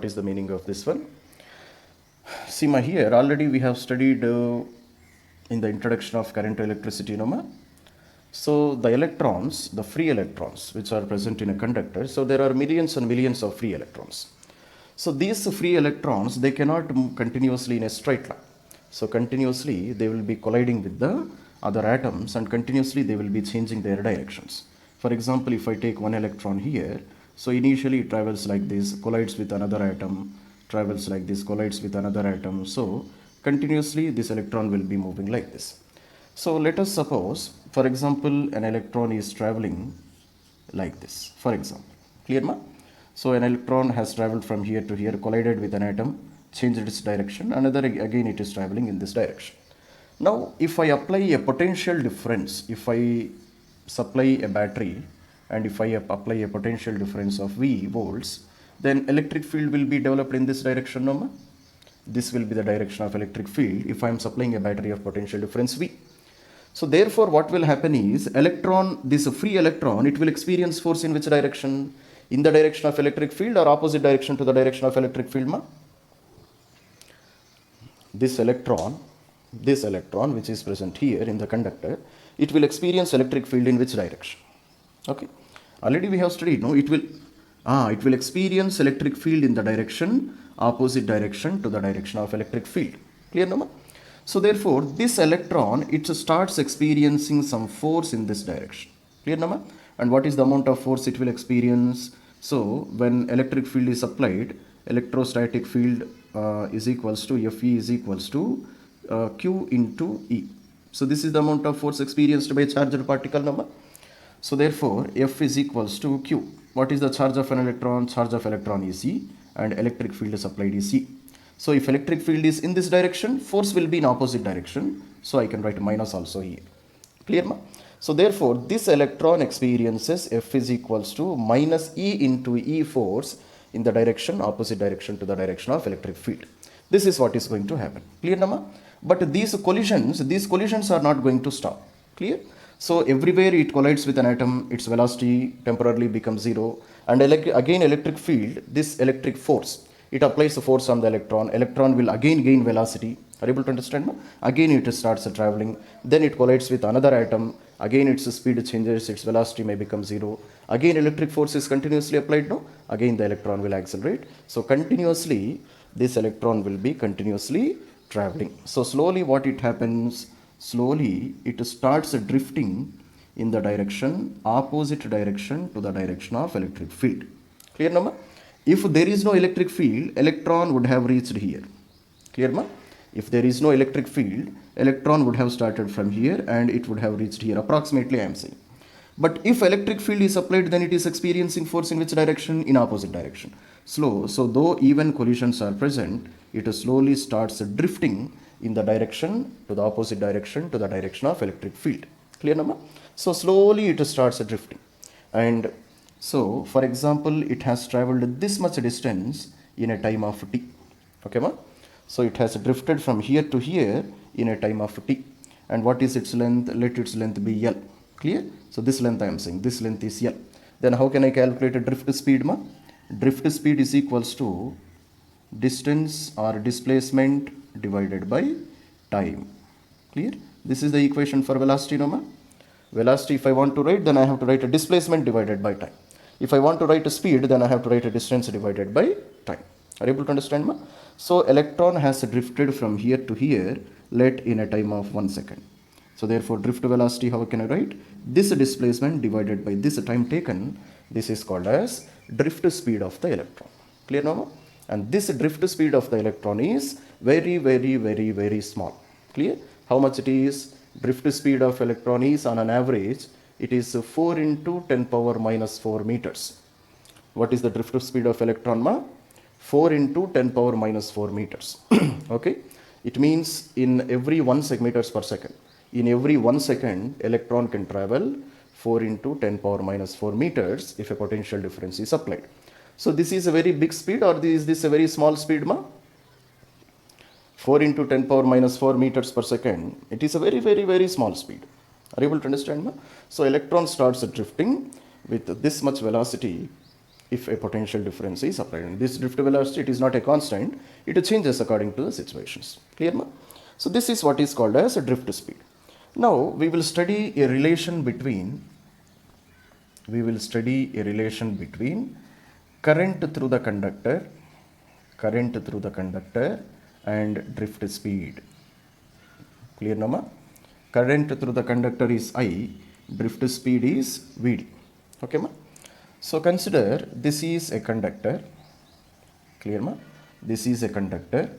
What is the meaning of this one? See ma, here already we have studied in the introduction of current to electricity, no ma? So the electrons, the free electrons which are present in a conductor, so there are millions and millions of free electrons. So these free electrons, they cannot move continuously in a straight line. So continuously they will be colliding with the other atoms and continuously they will be changing their directions. For example, if I take one electron here, so initially it travels like this, collides with another atom, travels like this, collides with another atom. So continuously this electron will be moving like this. So let us suppose, for example, an electron is traveling like this, for example. Clear ma? So an electron has traveled from here to here, collided with an atom, changed its direction, another again it is traveling in this direction. Now if I apply a potential difference, if I supply a battery and if I apply a potential difference of V volts, then electric field will be developed in this direction, no ma? This will be the direction of electric field if I am supplying a battery of potential difference V. So therefore what will happen is electron, this free electron, it will experience force in which direction? In the direction of electric field or opposite direction to the direction of electric field ma? This electron which is present here in the conductor, it will experience electric field in which direction? Okay, already we have studied, no? It will experience electric field in the direction, opposite direction to the direction of electric field. Clear no ma? So therefore this electron, it starts experiencing some force in this direction. Clear no ma? And what is the amount of force it will experience? So when electric field is applied, electrostatic field is equals to Fe is equals to Q into E. So this is the amount of force experienced by charged particle number. So therefore F is equals to Q. What is the charge of an electron? Charge of electron is E and electric field is applied is E. So if electric field is in this direction, force will be in opposite direction. So I can write minus also here. Clear ma? So therefore this electron experiences F is equals to minus E into E force in the direction, opposite direction to the direction of electric field. This is what is going to happen. Clear na ma? But these collisions are not going to stop. Clear? So everywhere it collides with an atom, its velocity temporarily becomes zero. And again electric field, this electric force, it applies a force on the electron will again gain velocity. Are you able to understand ma? Again it starts traveling, then it collides with another atom, again its speed changes, its velocity may become zero, again electric force is continuously applied, no? Again the electron will accelerate. So continuously this electron will be continuously traveling. So slowly what it happens, slowly it starts drifting in the direction, opposite direction to the direction of electric field. Clear na ma? If there is no electric field, electron would have reached here. Clear ma? If there is no electric field, electron would have started from here and it would have reached here, approximately I am saying. But if electric field is applied, then it is experiencing force in which direction? In opposite direction. Slow. So though even collisions are present, it slowly starts drifting in the direction, to the opposite direction, to the direction of electric field. Clear na ma? So slowly it starts drifting. And so for example, it has traveled this much distance in a time of t. Okay ma? So it has drifted from here to here in a time of t. And what is its length? Let its length be L. Clear? So this length I am saying, this length is L. Then how can I calculate a drift speed ma? Drift speed is equals to distance or displacement divided by time. Clear? This is the equation for velocity, no ma? Velocity if I want to write, then I have to write a displacement divided by time. If I want to write a speed, then I have to write a distance divided by time. Are you able to understand ma? So electron has drifted from here to here, let in a time of 1 second. So therefore drift velocity, how can I write? This displacement divided by this time taken, this is called as drift speed of the electron. Clear now? And this drift speed of the electron is very, very, very, very small. Clear? How much it is? Drift speed of electron is on an average, it is 4 into 10 power minus 4 meters. What is the drift speed of electron ma? 4 into 10 power minus 4 meters. Okay? It means in every 1 meters per second. In every 1 second, electron can travel 4 into 10 power minus 4 meters if a potential difference is applied. So this is a very big speed, or is this a very small speed ma? 4 into 10 power minus 4 meters per second. It is a very, very, very small speed. Are you able to understand ma? So electron starts drifting with this much velocity if a potential difference is applied. And this drift velocity, it is not a constant, it changes according to the situations. Clear ma? So this is what is called as a drift speed. Now we will study a relation between current through the conductor and drift speed. Clear nama? Current through the conductor is I, drift speed is Vd. Okay ma? So consider this is a conductor. Clear ma? This is a conductor.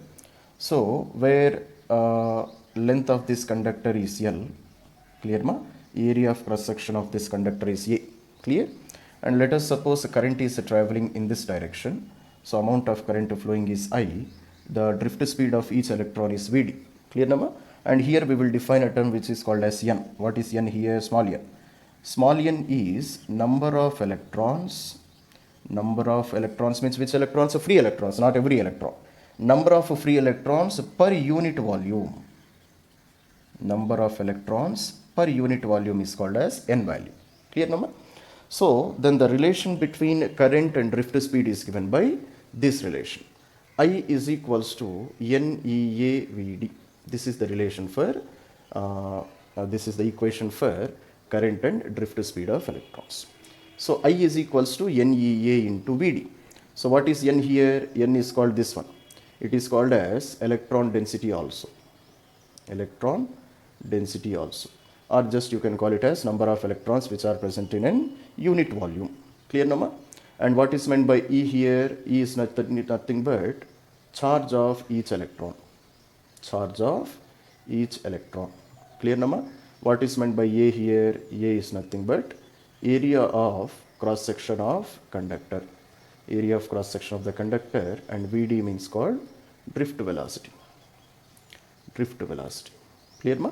So where length of this conductor is L. Clear ma? Area of cross section of this conductor is A. Clear? And let us suppose the current is traveling in this direction. So amount of current flowing is I. The drift speed of each electron is Vd. Clear nama? And here we will define a term which is called as N. What is N here? Small n. Small n is number of electrons. Number of electrons means which electrons? Free electrons, not every electron. Number of free electrons per unit volume. Number of electrons per unit volume is called as N value. Clear nama? So then the relation between current and drift speed is given by this relation. I is equals to NEA Vd. This is the relation for, this is the equation for current and drift speed of electrons. So I is equals to NEA into Vd. So what is N here? N is called this one. It is called as electron density also. Electron density also. Or just you can call it as number of electrons which are present in an unit volume. Clear nama? And what is meant by E here? E is nothing but charge of each electron. Charge of each electron. Clear nama? What is meant by A here? A is nothing but area of cross section of conductor. Area of cross section of the conductor, and Vd means called drift velocity. Drift velocity. Clear ma?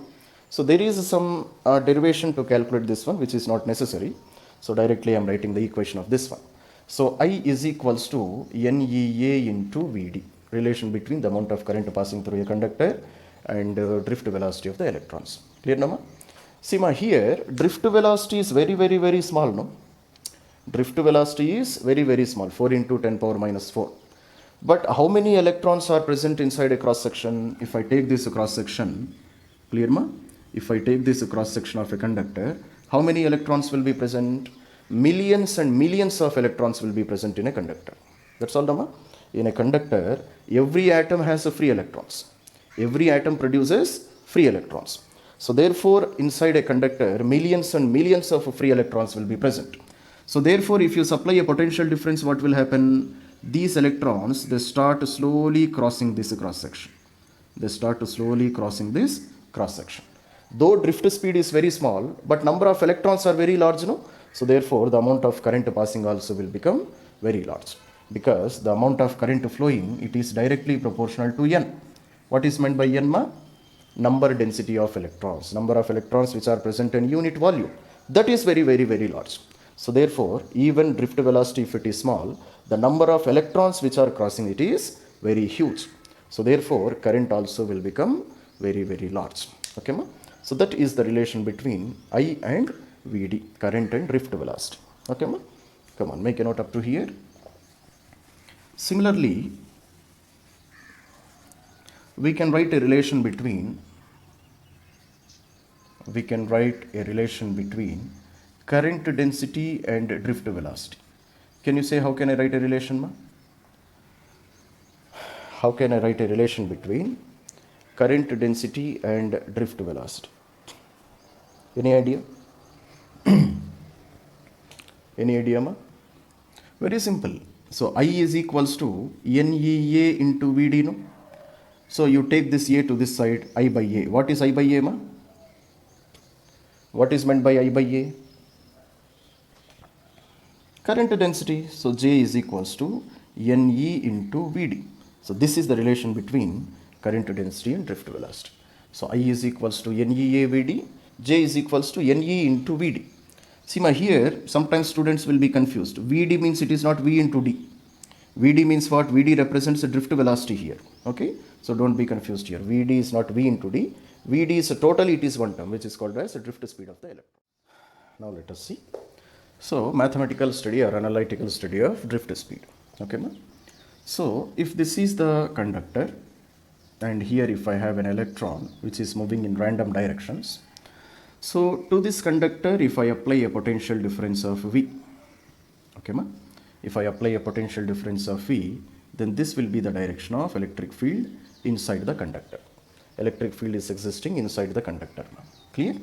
So there is some derivation to calculate this one which is not necessary. So directly I am writing the equation of this one. So I is equals to NEA into Vd. Relation between the amount of current passing through a conductor and drift velocity of the electrons. Clear nama? See ma, here drift velocity is very small, no? Drift velocity is very small, 4 into 10 power minus 4. But how many electrons are present inside a cross section? If I take this cross section, clear ma? If I take this cross section of a conductor, how many electrons will be present? Millions and millions of electrons will be present in a conductor. That's all nama? In a conductor, every atom has a free electrons. Every atom produces free electrons. So therefore, inside a conductor, millions and millions of free electrons will be present. So therefore, if you supply a potential difference, what will happen? These electrons, they start slowly crossing this cross section. They start slowly crossing this cross section. Though drift speed is very small, but number of electrons are very large, no? So therefore, the amount of current passing also will become very large. Because the amount of current flowing, it is directly proportional to N. What is meant by N ma? Number density of electrons. Number of electrons which are present in unit volume. That is very large. So therefore, even drift velocity, if it is small, the number of electrons which are crossing it is very huge. So therefore, current also will become very large. Okay ma? So that is the relation between I and Vd, current and drift velocity. Okay ma? Come on, make a note up to here. Similarly, we can write a relation between current density and drift velocity. Can you say how can I write a relation, ma? How can I write a relation between current density and drift velocity? Any idea? Any idea, ma? Very simple. So I is equals to NEA into Vd, no? So you take this A to this side, I by A. What is I by A, ma? What is meant by I by A? Current density. So J is equals to NE into Vd. So this is the relation between current density and drift velocity. So I is equals to NEA Vd. J is equals to NE into Vd. See ma, here sometimes students will be confused. Vd means it is not V into D. Vd means what? Vd represents the drift velocity here. Okay. So don't be confused here. Vd is not V into D. Vd is totally, it is one term which is called as the drift speed of the electron. Now let us see. So mathematical study or analytical study of drift speed. Okay, ma? So if this is the conductor, and here if I have an electron which is moving in random directions, so to this conductor if I apply a potential difference of V, okay ma? If I apply a potential difference of V, then this will be the direction of electric field inside the conductor. Electric field is existing inside the conductor now. Clear?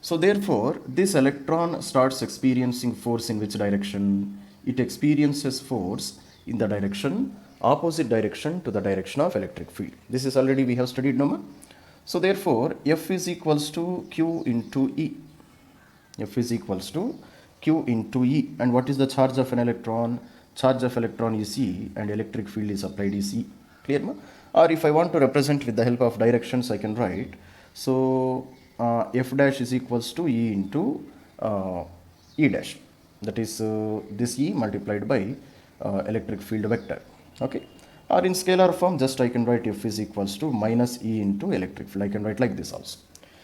So therefore, this electron starts experiencing force in which direction? It experiences force in the direction, opposite direction to the direction of electric field. This is already we have studied, no ma? So therefore, F is equals to Q into E. F is equals to Q into E. And what is the charge of an electron? Charge of electron is E and electric field is applied is E. Clear ma? Or if I want to represent with the help of directions, I can write. So F dash is equals to E into E dash. That is this E multiplied by electric field vector. Okay. Or in scalar form, just I can write F is equals to minus E into electric field. I can write like this also.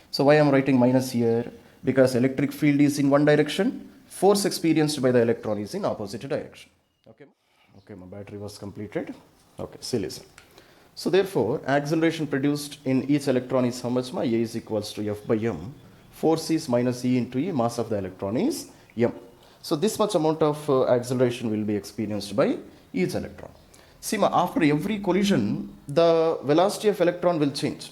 So why I am writing minus here? Because electric field is in one direction, force experienced by the electron is in opposite direction. Okay. Okay, my battery was completed. Okay, see, listen. So therefore, acceleration produced in each electron is how much? A is equals to F by M. Force is minus E into E. Mass of the electron is M. So this much amount of acceleration will be experienced by each electron. See, after every collision, the velocity of electron will change.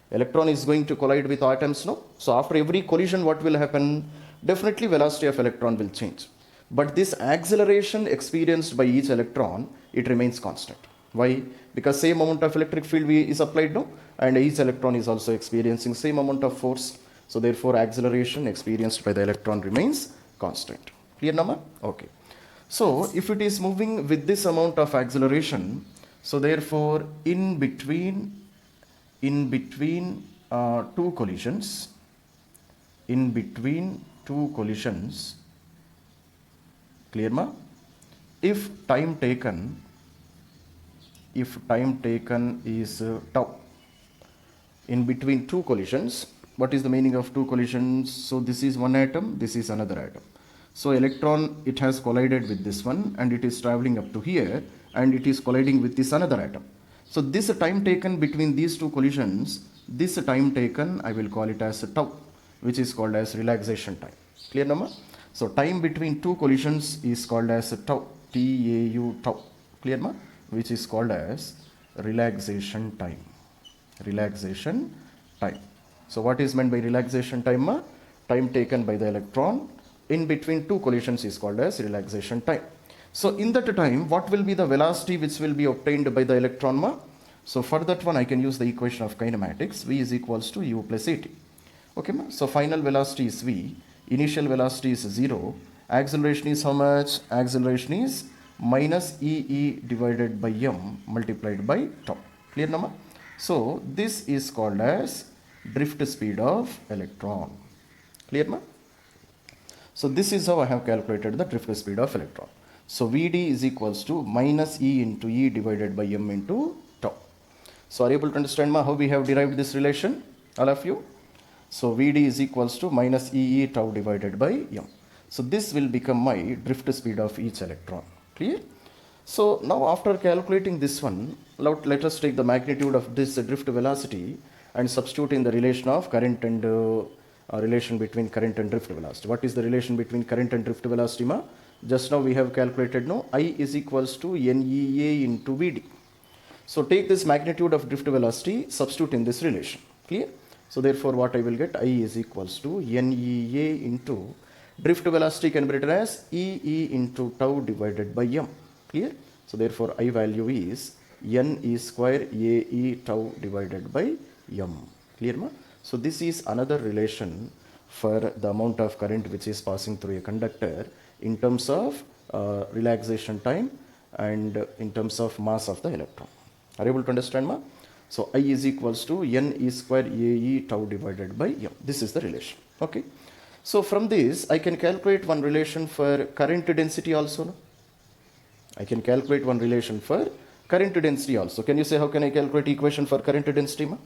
Electron is going to collide with atoms, no? So after every collision, what will happen? Definitely velocity of electron will change. But this acceleration experienced by each electron, it remains constant. Why? Because same amount of electric field is applied, no? And each electron is also experiencing same amount of force. So therefore, acceleration experienced by the electron remains constant. Clear, Nama? Okay. So if it is moving with this amount of acceleration, so therefore in between two collisions, clear ma? If time taken is tau, in between two collisions, what is the meaning of two collisions? So this is one atom, this is another atom. So electron, it has collided with this one and it is traveling up to here and it is colliding with this another atom. So this time taken between these two collisions, this time taken, I will call it as tau, which is called as relaxation time. Clear, Nama? So time between two collisions is called as tau, T-A-U, tau. Clear, ma? Which is called as relaxation time. Relaxation time. So what is meant by relaxation time, ma? Time taken by the electron in between two collisions is called as relaxation time. So in that time, what will be the velocity which will be obtained by the electron, ma? So for that one, I can use the equation of kinematics. V is equals to U plus AT. Okay, ma? So final velocity is V. Initial velocity is 0. Acceleration is how much? Acceleration is minus EE divided by M multiplied by tau. Clear, na, ma? So this is called as drift speed of electron. Clear, ma? So this is how I have calculated the drift speed of electron. So Vd is equals to minus E into E divided by M into tau. So are you able to understand, ma, how we have derived this relation? All of you? So Vd is equals to minus EE tau divided by M. So this will become my drift speed of each electron. Clear? So now after calculating this one, let us take the magnitude of this drift velocity and substitute in the relation of current and relation between current and drift velocity. What is the relation between current and drift velocity, ma? Just now we have calculated, no, I is equals to NEA into Vd. So take this magnitude of drift velocity, substitute in this relation. Clear? So therefore what I will get, I is equals to NEA into drift velocity can be written as EE into tau divided by M. Clear? So therefore I value is NE square AE tau divided by M. Clear, ma? So this is another relation for the amount of current which is passing through a conductor in terms of relaxation time and in terms of mass of the electron. Are you able to understand, ma? So I is equals to NE square AE tau divided by M. This is the relation. Okay. So from this I can calculate one relation for current density also. No? I can calculate one relation for current density also. Can you say how can I calculate equation for current density, ma?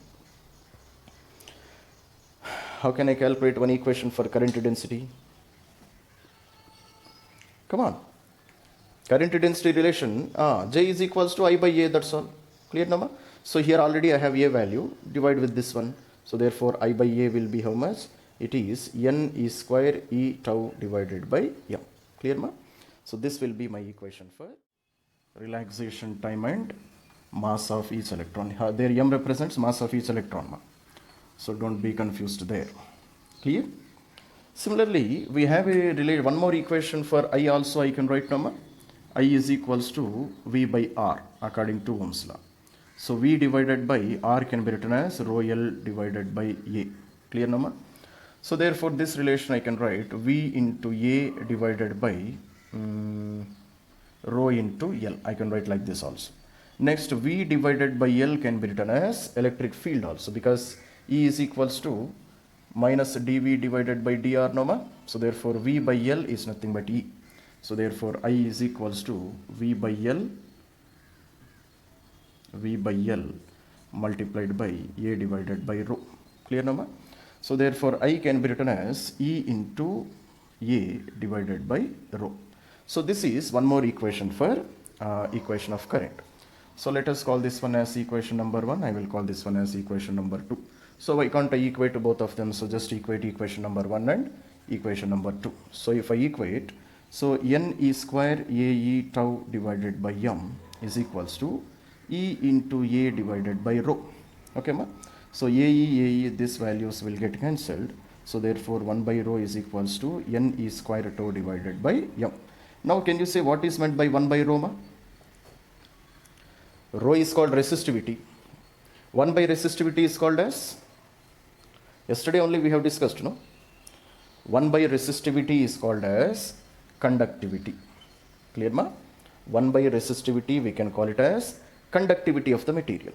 How can I calculate one equation for current density? Come on. Current density relation, J is equals to I by A, that's all. Clear, Nama? So here already I have A value, divide with this one. So therefore I by A will be how much? It is N E square E tau divided by M. Clear, ma? So this will be my equation for relaxation time and mass of each electron. There M represents mass of each electron, ma. So don't be confused there. Clear? Similarly, we have one more equation for I also. I can write, now I is equals to V by R according to Ohm's law. So V divided by R can be written as rho L divided by A. Clear, now? So therefore this relation I can write V into A divided by rho into L. I can write like this also. Next, V divided by L can be written as electric field also, because E is equals to minus dV divided by dr, no? So therefore V by L is nothing but E. So therefore I is equals to V by L multiplied by A divided by rho. Clear, no? So therefore I can be written as E into A divided by rho. So this is one more equation for equation of current. So let us call this one as equation number 1. I will call this one as equation number 2. So why can't I equate both of them? So just equate equation number 1 and equation number 2. So if I equate, so N E square AE tau divided by M is equals to E into A divided by rho. Okay, ma? So AE, these values will get cancelled. So therefore 1 by rho is equals to N E square tau divided by M. Now can you say what is meant by 1 by rho, ma? Rho is called resistivity. 1 by resistivity is called as, yesterday only we have discussed, no? 1 by resistivity is called as conductivity. Clear, ma? 1 by resistivity we can call it as conductivity of the material.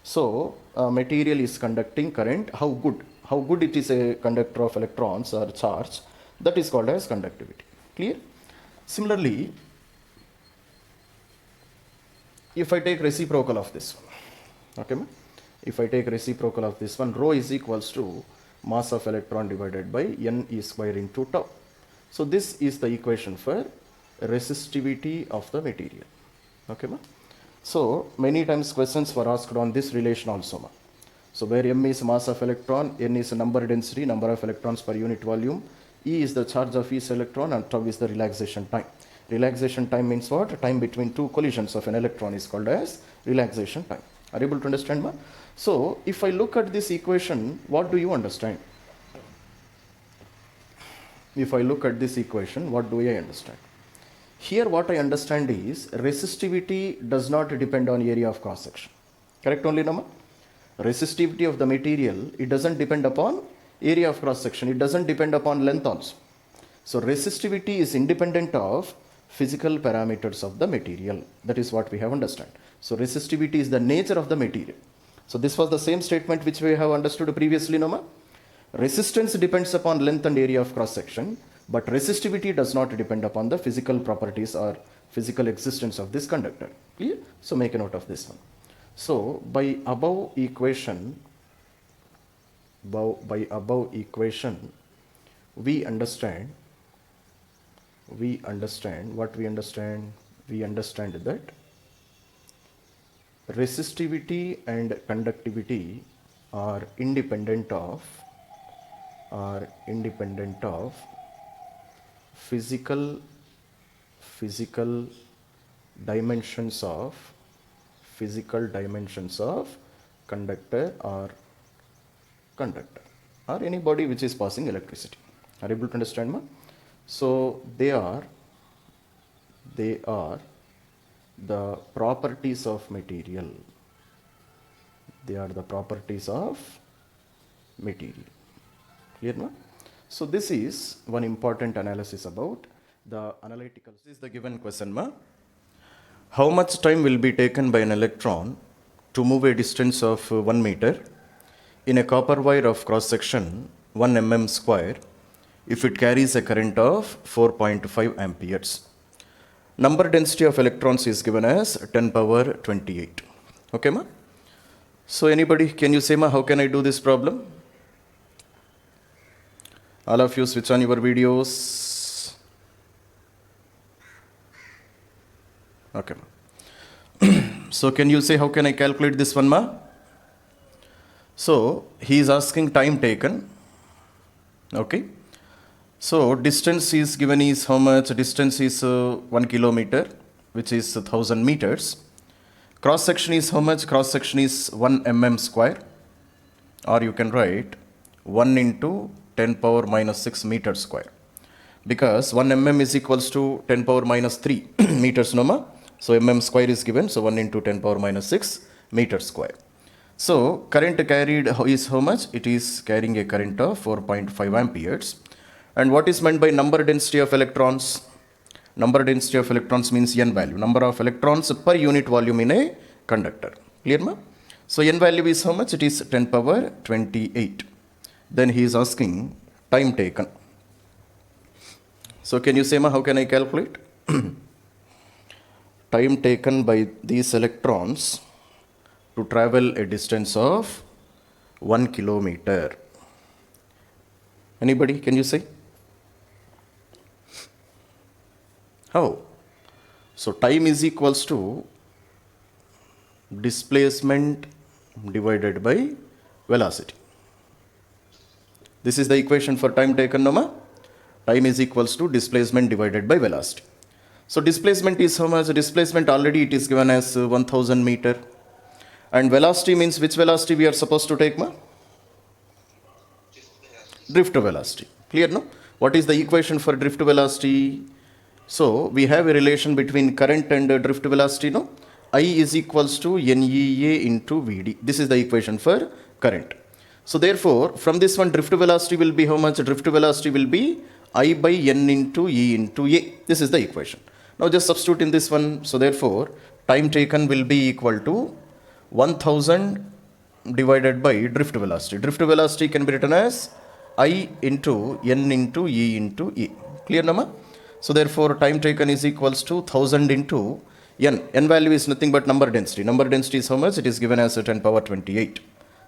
So material is conducting current. How good it is a conductor of electrons or charge, that is called as conductivity. Clear? Similarly, if I take reciprocal of this one, okay, ma? If I take reciprocal of this one, rho is equals to mass of electron divided by N E square into tau. So this is the equation for resistivity of the material. Okay, ma? So many times questions were asked on this relation also, ma. So where M is mass of electron, N is number density, number of electrons per unit volume, E is the charge of each electron, and tau is the relaxation time. Relaxation time means what? Time between two collisions of an electron is called as relaxation time. Are you able to understand, ma? So if I look at this equation, what do you understand? If I look at this equation, what do I understand? Here what I understand is resistivity does not depend on area of cross section. Correct only, no? Resistivity of the material, it doesn't depend upon area of cross section. It doesn't depend upon length also. So resistivity is independent of physical parameters of the material. That is what we have understand. So resistivity is the nature of the material. So this was the same statement which we have understood previously, no, ma? Resistance depends upon length and area of cross section, but resistivity does not depend upon the physical properties or physical existence of this conductor. Clear? So make a note of this one. So by above equation, we understand what we understand. We understand that resistivity and conductivity are independent of physical dimensions of conductor or any body which is passing electricity. Are you able to understand, ma? So they are the properties of material. They are the properties of material. Clear, no? So this is one important analysis about the analytical. This is the given question, ma. How much time will be taken by an electron to move a distance of 1 meter in a copper wire of cross section 1 mm square if it carries a current of 4.5 amperes? Number density of electrons is given as 10 power 28. Okay, ma? So anybody, can you say, ma, how can I do this problem? All of you switch on your videos. Okay. So can you say how can I calculate this one, ma? So he is asking time taken. Okay. So distance is given is how much? Distance is 1 kilometer, which is 1000 meters. Cross section is how much? Cross section is 1 mm square, or you can write 1 into 10 power minus 6 meter square, because 1 mm is equals to 10 power minus 3 meters, no ma? So mm square is given, so 1 into 10 power minus 6 meter square. So current carried is how much? It is carrying a current of 4.5 amperes. And what is meant by number density of electrons? Number density of electrons means n value, number of electrons per unit volume in a conductor. Clear, ma? So n value is how much? It is 10 power 28. Then he is asking time taken. So can you say, ma, how can I calculate? Time taken by these electrons to travel a distance of 1 kilometer. Anybody, can you say? How? So time is equals to displacement divided by velocity. This is the equation for time taken, no ma? Time is equals to displacement divided by velocity. So displacement is how much? Displacement already it is given as 1000 meter. And velocity means which velocity we are supposed to take, ma? Drift velocity. Clear, no? What is the equation for drift velocity? So we have a relation between current and drift velocity, no? I is equals to NEA into VD. This is the equation for current. So therefore, from this one, drift velocity will be how much? Drift velocity will be I by N into E into A. This is the equation. Now just substitute in this one. So therefore, time taken will be equal to 1000 divided by drift velocity. Drift velocity can be written as I into N into E into E. Clear, nama? So therefore, time taken is equals to 1000 into N. N value is nothing but number density. Number density is how much? It is given as 10 power 28.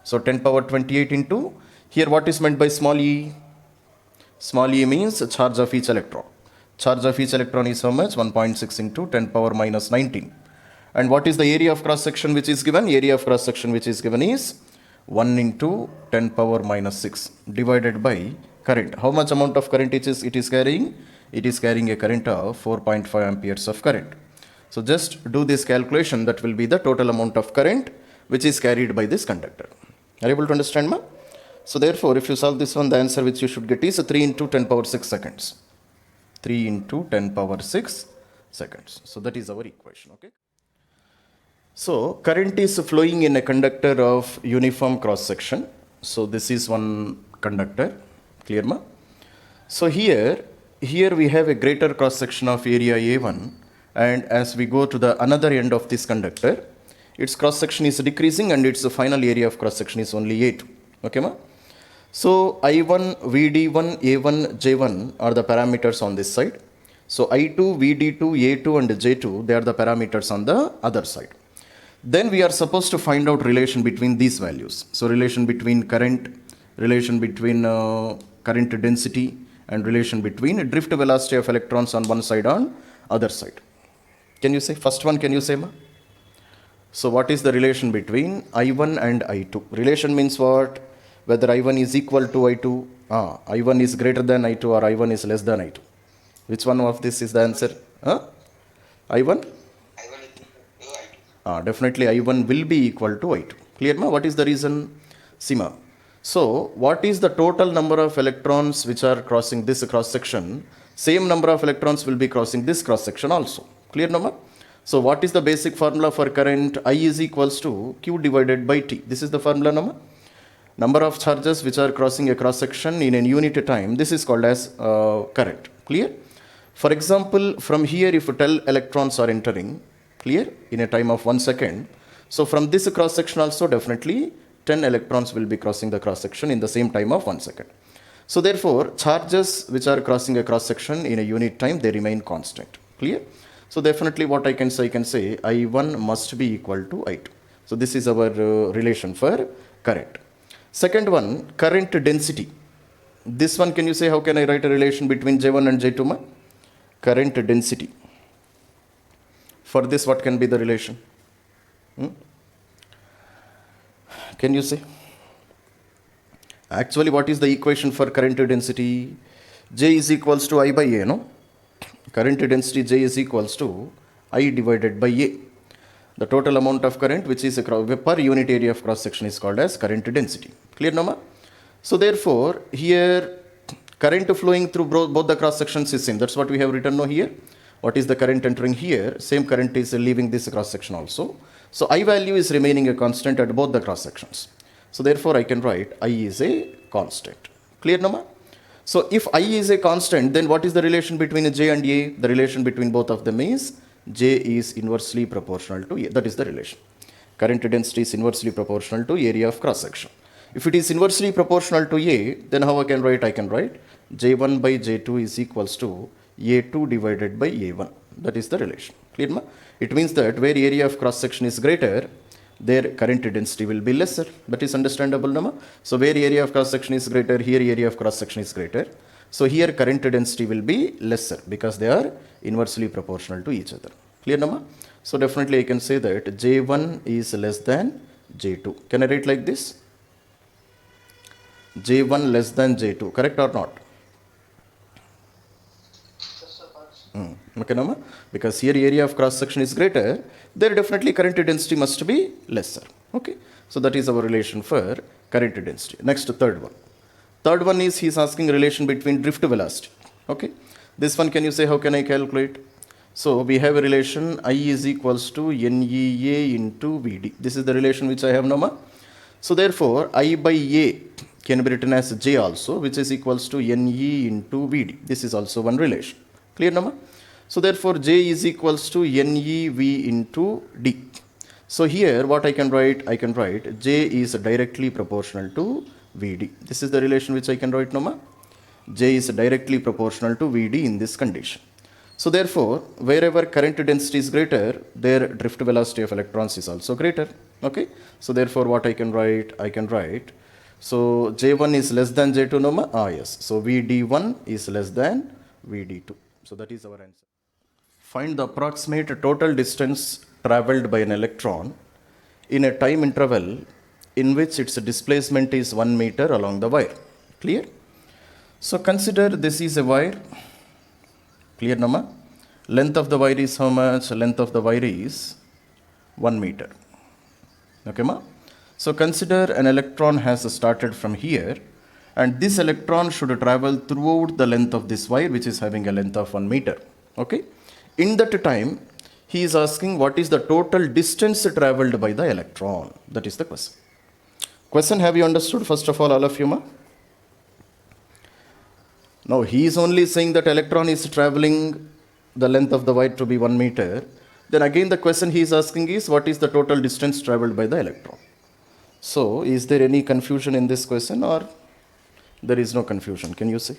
So 10 power 28 into, here what is meant by small e? Small e means charge of each electron. Charge of each electron is how much? 1.6 into 10 power minus 19. And what is the area of cross section which is given? Area of cross section which is given is 1 into 10 power minus 6 divided by current. How much amount of current it is carrying? It is carrying a current of 4.5 amperes of current. So just do this calculation, that will be the total amount of current which is carried by this conductor. Are you able to understand, ma? So therefore, if you solve this one, the answer which you should get is 3 into 10 power 6 seconds. 3 into 10 power 6 seconds. So that is our equation, okay? So current is flowing in a conductor of uniform cross section. So this is one conductor, clear, ma? So here we have a greater cross section of area A1, and as we go to the another end of this conductor, its cross section is decreasing and its final area of cross section is only A2. Okay, ma? So I1, VD1, A1, J1 are the parameters on this side. So I2, VD2, A2 and J2, they are the parameters on the other side. Then we are supposed to find out relation between these values. So relation between current, relation between current density, and relation between drift velocity of electrons on one side on other side. Can you say, first one, can you say, ma? So what is the relation between I1 and I2? Relation means what? Whether I1 is equal to I2, I1 is greater than I2 or I1 is less than I2. Which one of this is the answer? I1? Definitely I1 will be equal to I2. Clear, ma? What is the reason? See, ma. So what is the total number of electrons which are crossing this cross section? Same number of electrons will be crossing this cross section also. Clear, no, ma? So what is the basic formula for current? I is equals to Q divided by T. This is the formula, no, ma? Number of charges which are crossing a cross section in a unit time, this is called as current. Clear? For example, from here if 10 electrons are entering, clear, in a time of 1 second. So from this cross section also definitely 10 electrons will be crossing the cross section in the same time of 1 second. So therefore, charges which are crossing a cross section in a unit time, they remain constant. Clear? So definitely what I can say I1 must be equal to I2. So this is our relation for current. Second one, current density. This one, can you say how can I write a relation between J1 and J2, ma? Current density. For this, what can be the relation? Can you say? Actually, what is the equation for current density? J is equals to I by A, no? Current density J is equals to I divided by A. The total amount of current which is per unit area of cross section is called as current density. Clear, Nama? So therefore, here current flowing through both the cross sections is same. That's what we have written now here. What is the current entering here? Same current is leaving this cross section also. So I value is remaining a constant at both the cross sections. So therefore, I can write I is a constant. Clear, Nama? So if I is a constant, then what is the relation between J and A? The relation between both of them is J is inversely proportional to A. That is the relation. Current density is inversely proportional to area of cross section. If it is inversely proportional to A, then how I can write? I can write J1 by J2 is equals to A2 divided by A1. That is the relation. Clear, ma? It means that where area of cross section is greater, their current density will be lesser. That is understandable, Nama? So where area of cross section is greater, here area of cross section is greater. So here current density will be lesser because they are inversely proportional to each other. Clear, Nama? So definitely I can say that J1 is less than J2. Can I write like this? J1 less than J2, correct or not? Okay, Nama? Because here area of cross section is greater, there definitely current density must be lesser. Okay, so that is our relation for current density. Next, third one. Third one is he is asking relation between drift velocity. Okay, this one can you say how can I calculate? So we have a relation I is equals to NEA into VD. This is the relation which I have, Nama. So therefore I by A can be written as J also, which is equals to NE into VD. This is also one relation. Clear, Nama? So therefore J is equals to NEV into D. So here what I can write? I can write J is directly proportional to VD. This is the relation which I can write, Nama. J is directly proportional to VD in this condition. So therefore, wherever current density is greater, their drift velocity of electrons is also greater. Okay. So therefore, what I can write? I can write. So J1 is less than J2, Nama. Yes. So VD1 is less than VD2. So that is our answer. Find the approximate total distance traveled by an electron in a time interval in which its displacement is 1 meter along the wire. Clear? So consider this is a wire. Clear, Nama? Length of the wire is how much? Length of the wire is 1 meter. Okay, ma? So consider an electron has started from here, and this electron should travel throughout the length of this wire, which is having a length of 1 meter. Okay? In that time, he is asking what is the total distance traveled by the electron. That is the question. Question, have you understood first of all of you, ma? Now, he is only saying that electron is traveling the length of the wire to be 1 meter. Then again the question he is asking is what is the total distance traveled by the electron. So, is there any confusion in this question or there is no confusion? Can you say?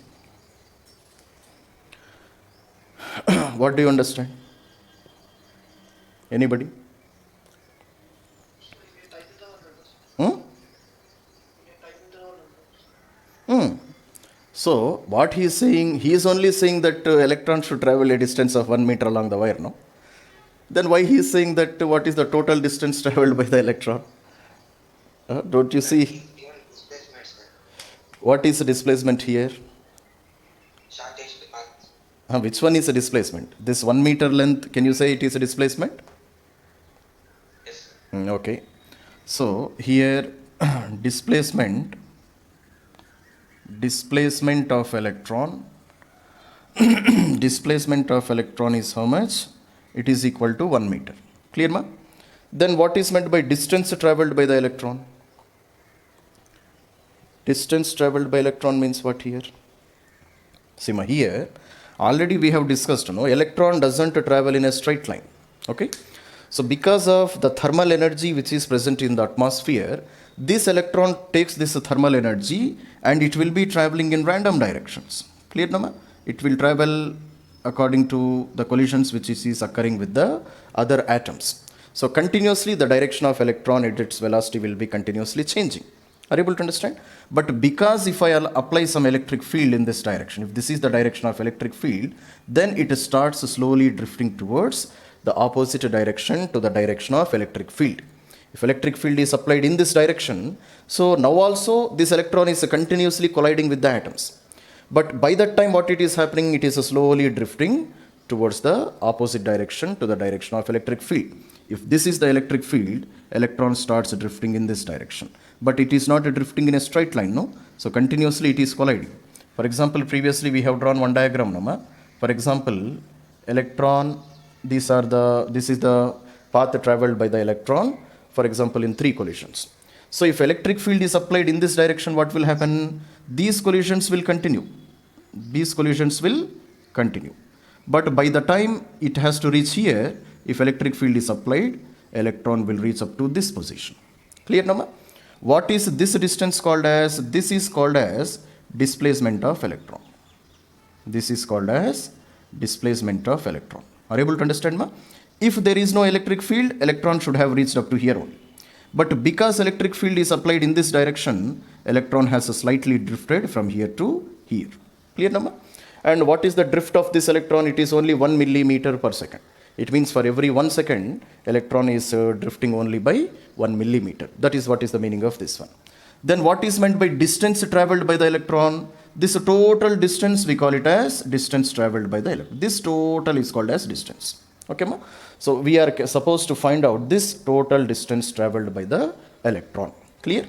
What do you understand? Anybody? So, what he is saying, he is only saying that electron should travel a distance of 1 meter along the wire, no? Then why he is saying that what is the total distance traveled by the electron? Don't you see? What is the displacement here? Which one is a displacement? This 1 meter length, can you say it is a displacement? Yes. Okay. So, here displacement of electron displacement of electron is how much? It is equal to 1 meter. Clear, ma? Then what is meant by distance traveled by the electron? Distance traveled by electron means what here? See, ma, here already we have discussed, no, electron doesn't travel in a straight line. Okay. So because of the thermal energy which is present in the atmosphere, this electron takes this thermal energy and it will be traveling in random directions. Clear, Nama? It will travel according to the collisions which is occurring with the other atoms. So continuously the direction of electron at its velocity will be continuously changing. Are you able to understand? But because if I apply some electric field in this direction, if this is the direction of electric field, then it starts slowly drifting towards the opposite direction to the direction of electric field. If electric field is applied in this direction, so now also this electron is continuously colliding with the atoms. But by that time what it is happening, it is slowly drifting towards the opposite direction to the direction of electric field. If this is the electric field, electron starts drifting in this direction. But it is not drifting in a straight line, no? So continuously it is colliding. For example, previously we have drawn one diagram, no? For example, electron, this is the path traveled by the electron, for example, in 3 collisions. So if electric field is applied in this direction, what will happen? These collisions will continue. These collisions will continue. But by the time it has to reach here, if electric field is applied, electron will reach up to this position. Clear, Nama? What is this distance called as? This is called as displacement of electron. This is called as displacement of electron. Are you able to understand, Ma? If there is no electric field, electron should have reached up to here only. But because electric field is applied in this direction, electron has slightly drifted from here to here. Clear, Nama? And what is the drift of this electron? It is only 1 millimeter per second. It means for every 1 second, electron is drifting only by 1 millimeter. That is what is the meaning of this one. Then what is meant by distance traveled by the electron? This total distance, we call it as distance traveled by the electron. This total is called as distance. Okay, ma? So we are supposed to find out this total distance traveled by the electron. Clear?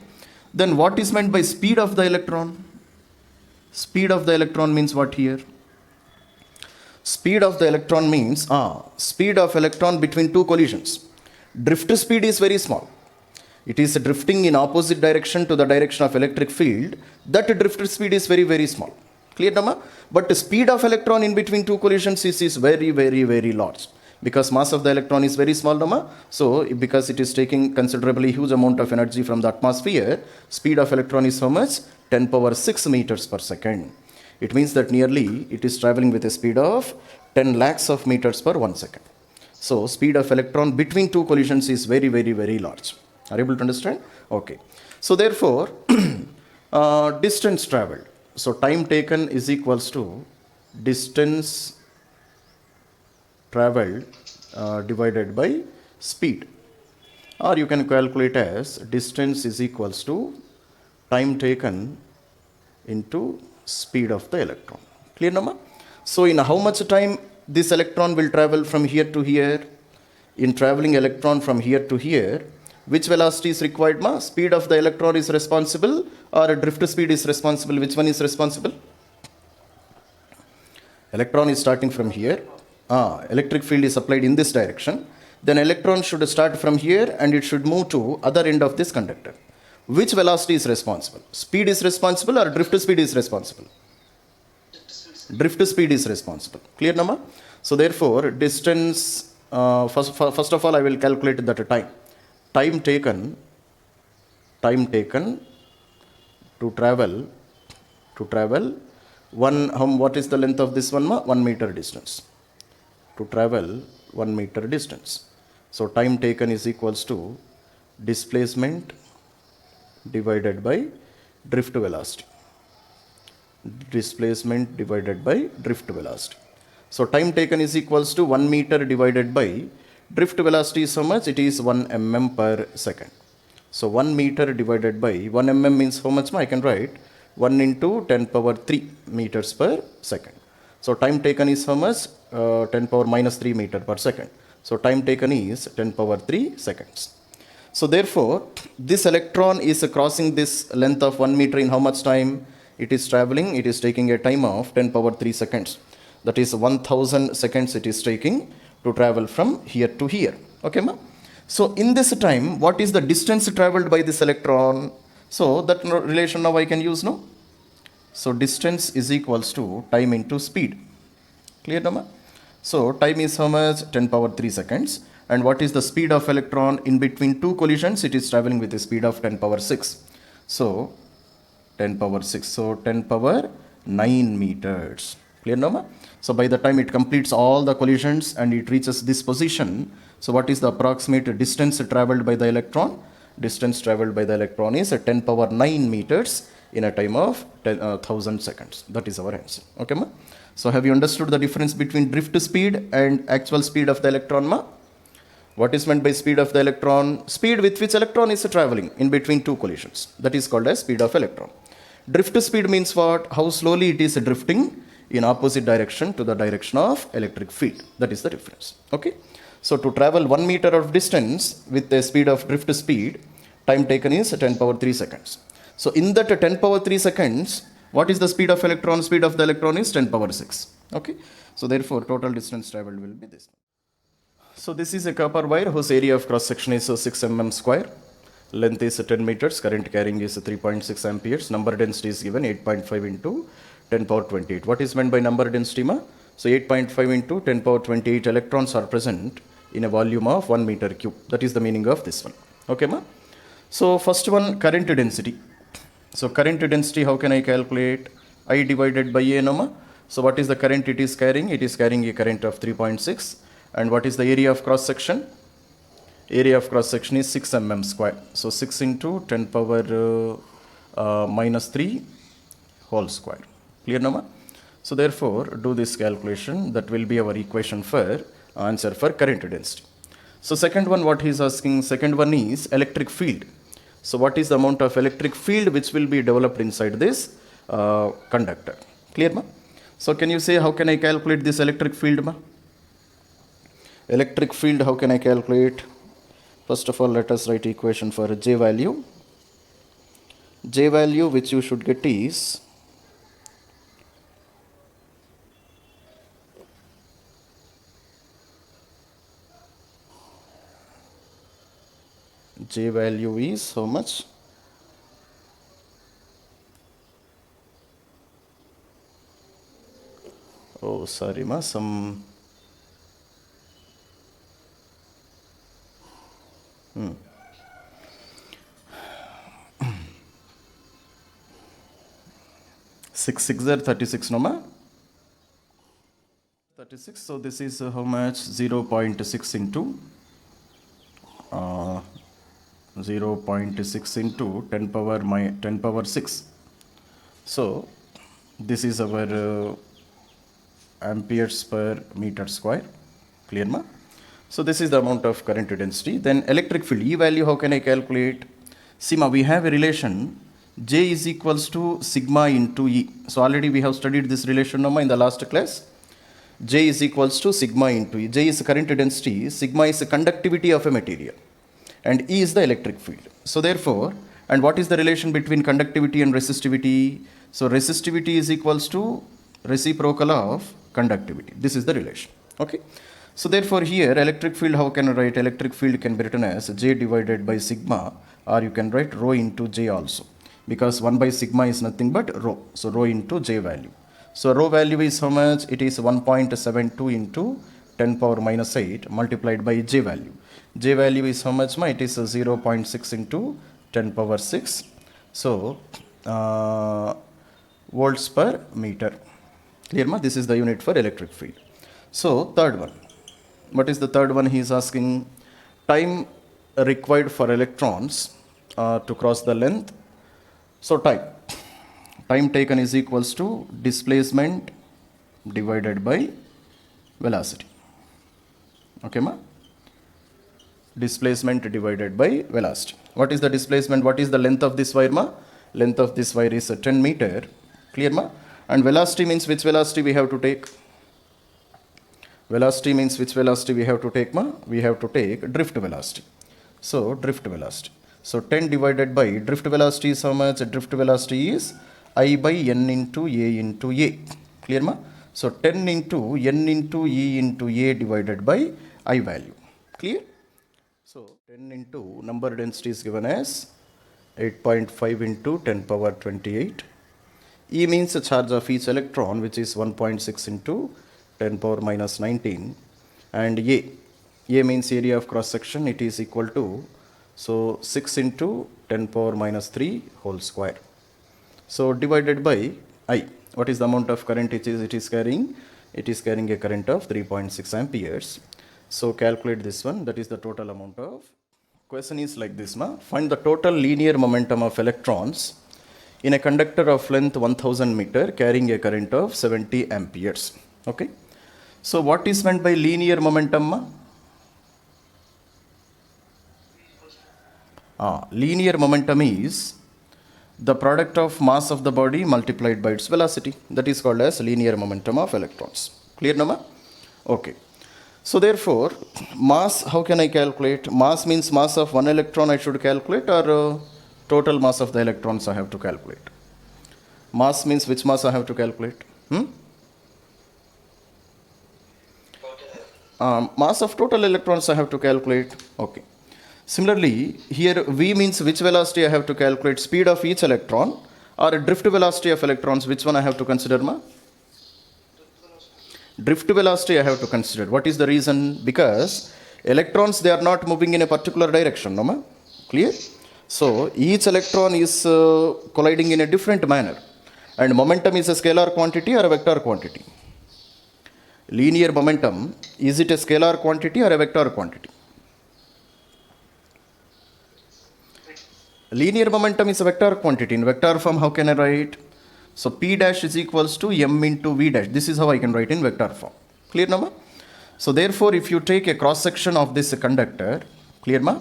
Then what is meant by speed of the electron? Speed of the electron means what here? Speed of the electron means speed of electron between 2 collisions. Drift speed is very small. It is drifting in opposite direction to the direction of electric field. That drift speed is very, very small. Clear, Nama? But the speed of electron in between 2 collisions is very, very, very large. Because mass of the electron is very small, Nama. So, because it is taking considerably huge amount of energy from the atmosphere, speed of electron is how much? 10 power 6 meters per second. It means that nearly it is traveling with a speed of 10 lakhs of meters per 1 second. So, speed of electron between 2 collisions is very, very, very large. Are you able to understand? Okay. So, therefore, distance traveled. So, time taken is equals to distance traveled divided by speed. Or you can calculate as distance is equals to time taken into speed of the electron. Clear, Nama? So, in how much time this electron will travel from here to here? In traveling electron from here to here, which velocity is required, ma? Speed of the electron is responsible or drift speed is responsible? Which one is responsible? Electron is starting from here. Electric field is applied in this direction. Then electron should start from here and it should move to other end of this conductor. Which velocity is responsible? Speed is responsible or drift speed is responsible? Drift speed is responsible. Clear, Nama? So, therefore, distance, first of all, I will calculate that time. Time taken to travel what is the length of this one, ma? 1 meter distance. To travel 1 meter distance. So, time taken is equals to displacement divided by drift velocity. Displacement divided by drift velocity. So, time taken is equals to 1 meter divided by drift velocity is how much? It is 1 mm per second. So, 1 meter divided by 1 mm means how much? I can write 1 into 10 power 3 meters per second. So, time taken is how much? 10 power minus 3 meter per second. So, time taken is 10 power 3 seconds. So, therefore, this electron is crossing this length of 1 meter in how much time? It is traveling, it is taking a time of 10 power 3 seconds. That is 1000 seconds it is taking to travel from here to here. Okay, ma? So, in this time, what is the distance traveled by this electron? So, that relation now I can use, no? So, distance is equals to time into speed. Clear, Nama? So, time is how much? 10 power 3 seconds. And what is the speed of electron in between 2 collisions? It is traveling with a speed of 10 power 6. So, 10 power 6. So, 10 power 9 meters. Clear, Nama? So, by the time it completes all the collisions and it reaches this position, so what is the approximate distance traveled by the electron? distance traveled by the electron is 10 power 9 meters in a time of 1000 seconds. That is our answer. Okay, ma? So have you understood the difference between drift speed and actual speed of the electron, ma? What is meant by speed of the electron? Speed with which electron is traveling in between two collisions. That is called as speed of electron. Drift speed means what? How slowly it is drifting in opposite direction to the direction of electric field. That is the difference. Okay. So to travel 1 meter of distance with the speed of drift speed, time taken is 10 power 3 seconds. So in that 10 power 3 seconds, what is the speed of electron? Speed of the electron is 10 power 6. Okay. So therefore total distance traveled will be this. So this is a copper wire whose area of cross section is 6 mm square. Length is 10 meters. Current carrying is 3.6 amperes. Number density is given 8.5 into 10 power 28. What is meant by number density, ma? So 8.5 into 10 power 28 electrons are present in a volume of 1 meter cube. That is the meaning of this one. Okay, ma? So first one, current density. So current density, how can I calculate? I divided by A, no, ma? So what is the current it is carrying? It is carrying a current of 3.6. And what is the area of cross section? Area of cross section is 6 mm square. So 6 into 10 power minus 3 whole square. Clear, no, ma? So therefore, do this calculation. That will be our equation for answer for current density. So second one, what he is asking, second one is electric field. So what is the amount of electric field which will be developed inside this conductor? Clear, ma? So can you say how can I calculate this electric field, ma? Electric field, how can I calculate? First of all, let us write equation for J value. J value which you should get is J value is how much? Oh, sorry, ma, some 6 6 are 36, no, ma? 36. So this is how much? 0.6 into 0.6 into 10 power 6. So this is our amperes per meter square. Clear, ma? So this is the amount of current density. Then electric field, E value, how can I calculate? See, ma, we have a relation J is equals to sigma into E. So already we have studied this relation, no, ma, in the last class. J is equals to sigma into E. J is current density, sigma is the conductivity of a material, and E is the electric field. So therefore, and what is the relation between conductivity and resistivity? So resistivity is equals to reciprocal of conductivity. This is the relation. Okay. So therefore here electric field, how can I write? Electric field can be written as J divided by sigma, or you can write rho into J also, because 1 by sigma is nothing but rho. So rho into J value. So rho value is how much? It is 1.72 into 10 power minus 8 multiplied by J value. J value is how much, ma? It is 0.6 into 10 power 6. So volts per meter. Clear, ma? This is the unit for electric field. So third one. What is the third one? He is asking time required for electrons to cross the length. So time taken is equals to displacement divided by velocity. Okay, ma? Displacement divided by velocity. What is the displacement? What is the length of this wire, ma? Length of this wire is 10 meter. Clear, ma? And velocity means which velocity we have to take? Velocity means which velocity we have to take, ma? We have to take drift velocity. So drift velocity. So 10 divided by drift velocity is how much? Drift velocity is I by N into A into A. Clear, ma? So 10 into N into E into A divided by I value. Clear? So 10 into number density is given as 8.5 into 10 power 28. E means the charge of each electron, which is 1.6 into 10 power minus 19. And A means area of cross section. It is equal to, so 6 into 10 power minus 3 whole square. So divided by I. What is the amount of current it is carrying? It is carrying a current of 3.6 amperes. So calculate this one. That is the total amount of question is like this, ma. Find the total linear momentum of electrons in a conductor of length 1000 meter carrying a current of 70 amperes. Okay. So what is meant by linear momentum, ma? Linear momentum is the product of mass of the body multiplied by its velocity. That is called as linear momentum of electrons. Clear, no, ma? Okay. So therefore, mass, how can I calculate? Mass means mass of one electron I should calculate, or total mass of the electrons I have to calculate? Mass means which mass I have to calculate? Mass of total electrons I have to calculate. Okay. Similarly, here V means which velocity I have to calculate? Speed of each electron or drift velocity of electrons? Which one I have to consider, ma? Drift velocity I have to consider. What is the reason? Because electrons, they are not moving in a particular direction, no, ma? Clear? So each electron is colliding in a different manner, and momentum is a scalar quantity or a vector quantity? Linear momentum, is it a scalar quantity or a vector quantity? Linear momentum is a vector quantity. In vector form, how can I write? So P dash is equals to M into V dash. This is how I can write in vector form. Clear, no, ma? So therefore, if you take a cross section of this conductor, clear, ma?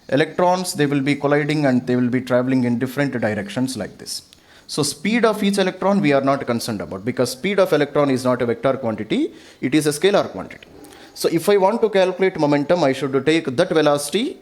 Electrons, they will be colliding and they will be traveling in different directions like this. So speed of each electron we are not concerned about, because speed of electron is not a vector quantity, it is a scalar quantity. So if I want to calculate momentum, I should take that velocity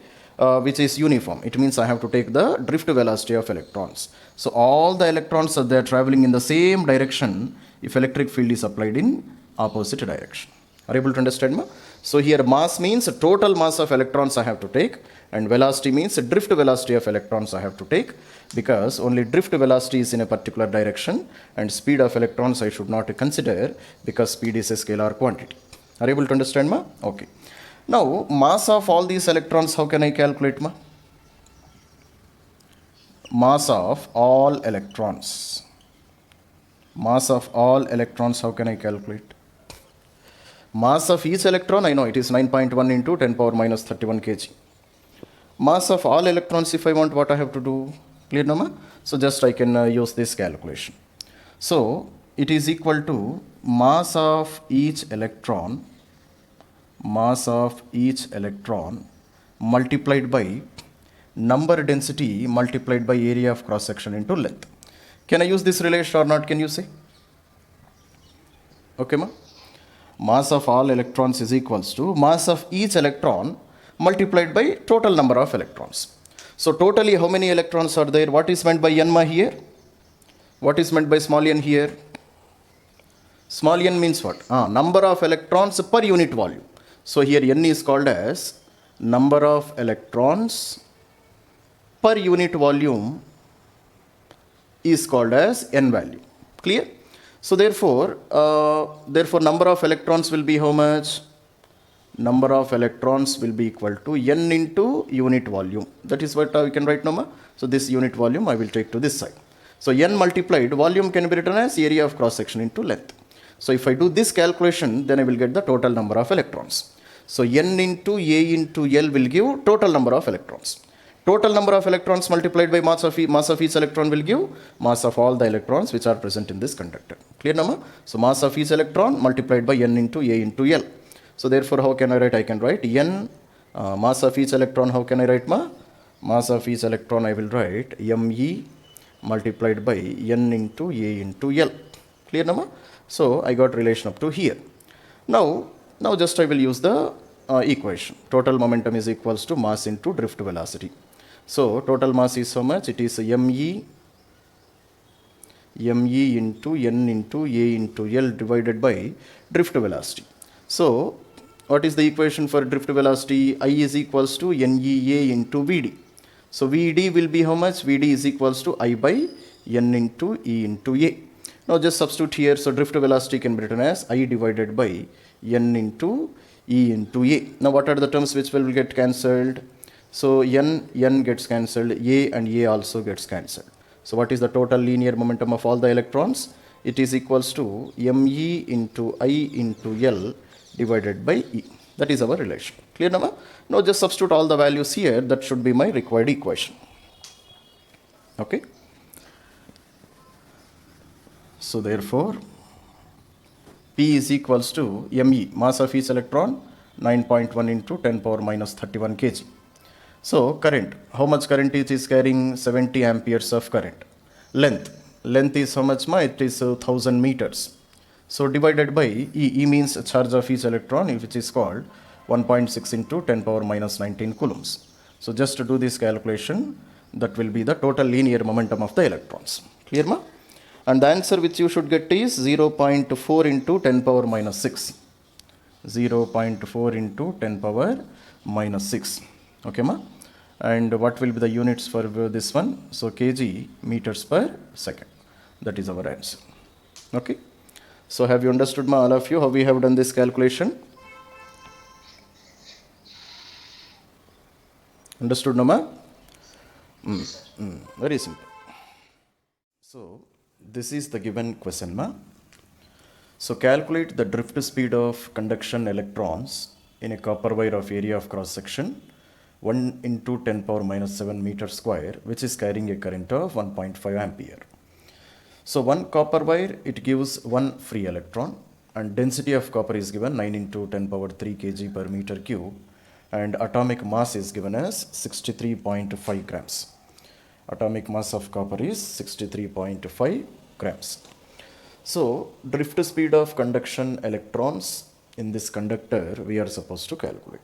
which is uniform. It means I have to take the drift velocity of electrons. So all the electrons are there traveling in the same direction if electric field is applied in opposite direction. Are you able to understand, ma? So here mass means total mass of electrons I have to take, and velocity means drift velocity of electrons I have to take, because only drift velocity is in a particular direction and speed of electrons I should not consider, because speed is a scalar quantity. Are you able to understand, ma? Okay. Now, mass of all these electrons, how can I calculate, ma? Mass of all electrons. Mass of all electrons, how can I calculate? Mass of each electron, I know it is 9.1 into 10 power minus 31 kg. Mass of all electrons, if I want, what I have to do? Clear, no, ma? So just I can use this calculation. So it is equal to mass of each electron multiplied by number density multiplied by area of cross section into length. Can I use this relation or not? Can you say? Okay, ma? Mass of all electrons is equals to mass of each electron multiplied by total number of electrons. So totally how many electrons are there? What is meant by n, ma, here? What is meant by small n here? Small n means what? Number of electrons per unit volume. So here n is called as number of electrons per unit volume is called as n value. Clear? So therefore number of electrons will be how much? Number of electrons will be equal to n into unit volume. That is what we can write, no, ma? So this unit volume I will take to this side. So n multiplied volume can be written as area of cross section into length. So if I do this calculation, then I will get the total number of electrons. So n into A into L will give total number of electrons. Total number of electrons multiplied by mass of each electron will give mass of all the electrons which are present in this conductor. Clear, no, ma? So mass of each electron multiplied by n into A into L. So therefore, how can I write? I can write n mass of each electron. How can I write, ma? Mass of each electron I will write me multiplied by n into A into L. Clear, no, ma? So I got relation up to here. Now just I will use the equation. Total momentum is equals to mass into drift velocity. So total mass is how much? It is me into n into A into L divided by drift velocity. So what is the equation for drift velocity? I is equals to NEA into VD. So VD will be how much? VD is equals to I by N into E into A. Now just substitute here. So drift velocity can be written as I divided by N into E into A. Now what are the terms which will get cancelled? So N gets cancelled, A and A also gets cancelled. So what is the total linear momentum of all the electrons? It is equals to ME into I into L divided by E. That is our relation. Clear now? Now just substitute all the values here. That should be my required equation. Okay. So therefore, P is equals to ME, mass of each electron, 9.1 into 10 power minus 31 kg. So current, how much current it is carrying? 70 amperes of current. Length is how much? It is 1000 meters. So divided by E means charge of each electron, which is called 1.6 into 10 power minus 19 coulombs. So just to do this calculation, that will be the total linear momentum of the electrons. Clear ma? And the answer which you should get is 0.4 into 10 power minus 6. 0.4 into 10 power minus 6. Okay ma? And what will be the units for this one? So kg meters per second. That is our answer. Okay. So have you understood ma, all of you, how we have done this calculation? Understood no ma? Very simple. So this is the given question ma. So calculate the drift speed of conduction electrons in a copper wire of area of cross section 1 into 10 power minus 7 meter square, which is carrying a current of 1.5 ampere. So one copper wire, it gives one free electron, and density of copper is given 9 into 10 power 3 kg per meter cube, and atomic mass is given as 63.5 grams. Atomic mass of copper is 63.5 grams. So drift speed of conduction electrons in this conductor we are supposed to calculate.